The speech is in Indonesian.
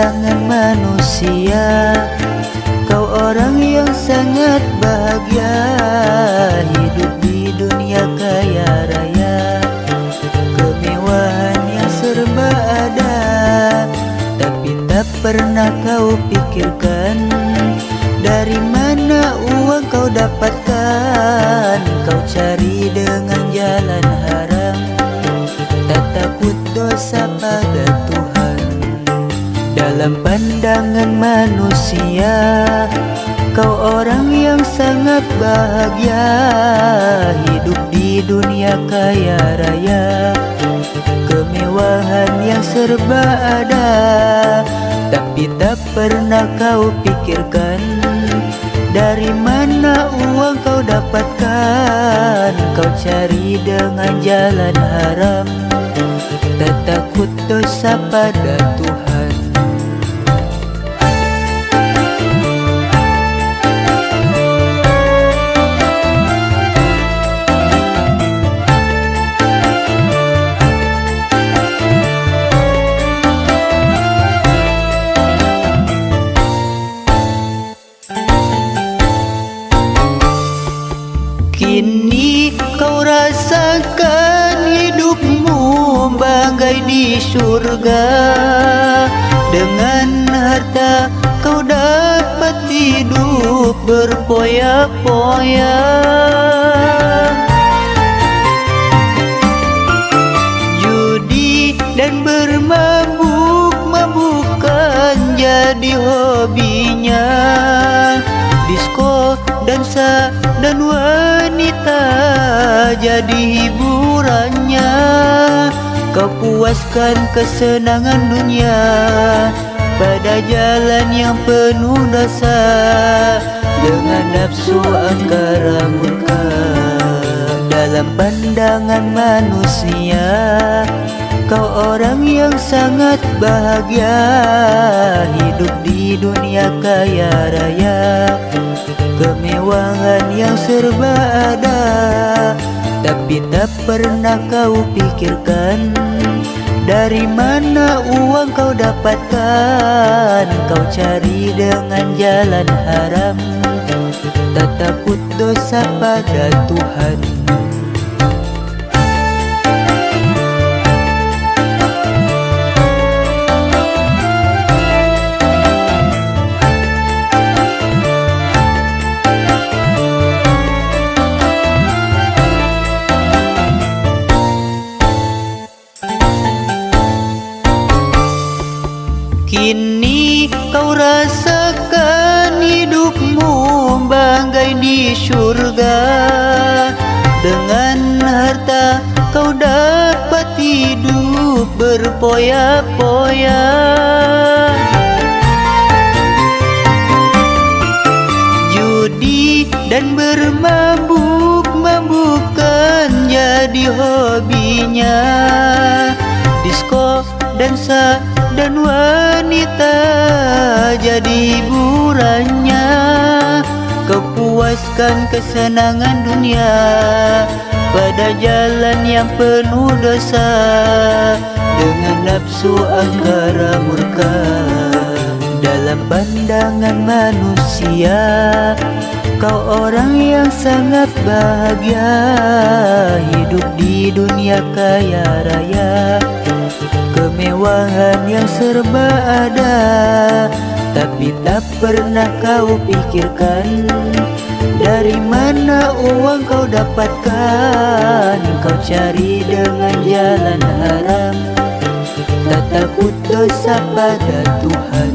pandangan manusia, kau orang yang sangat bahagia, hidup di dunia kaya raya, kemewahan yang serba ada. Tapi tak pernah kau pikirkan dari mana uang kau dapatkan. Kau cari dengan jalan haram, tak takut dosa pada Tuhan. Dalam pandangan manusia, kau orang yang sangat bahagia, hidup di dunia kaya raya, kemewahan yang serba ada. Tapi tak pernah kau pikirkan dari mana uang kau dapatkan. Kau cari dengan jalan haram, tak takut dosa pada Tuhan. Kini kau rasakan hidupmu bagai di surga. Dengan harta kau dapat hidup berpoya-poya. Judi dan bermabuk-mabukan jadi hobinya. Disko, dansa, dan wanita jadi hiburannya. Kau puaskan kesenangan dunia pada jalan yang penuh dosa, dengan nafsu angkara murka. Dalam pandangan manusia, kau orang yang sangat bahagia, hidup di dunia kaya raya, kemewahan yang serba ada. Tapi tak pernah kau pikirkan dari mana uang kau dapatkan. Kau cari dengan jalan haram, tak takut dosa pada Tuhan. Kini kau rasakan hidupmu bagai di surga. Dengan harta kau dapat hidup berpoya-poya. Judi dan bermabuk-mabukan jadi hobinya. Disko, dansa, dan wanita jadi hiburannya. Kau puaskan kesenangan dunia pada jalan yang penuh dosa, dengan nafsu angkara murka. Dalam pandangan manusia, kau orang yang sangat bahagia, hidup di dunia kaya raya, kemewahan yang serba ada. Tapi tak pernah kau pikirkan dari mana uang kau dapatkan. Kau cari dengan jalan haram, tak takut dosa pada Tuhan.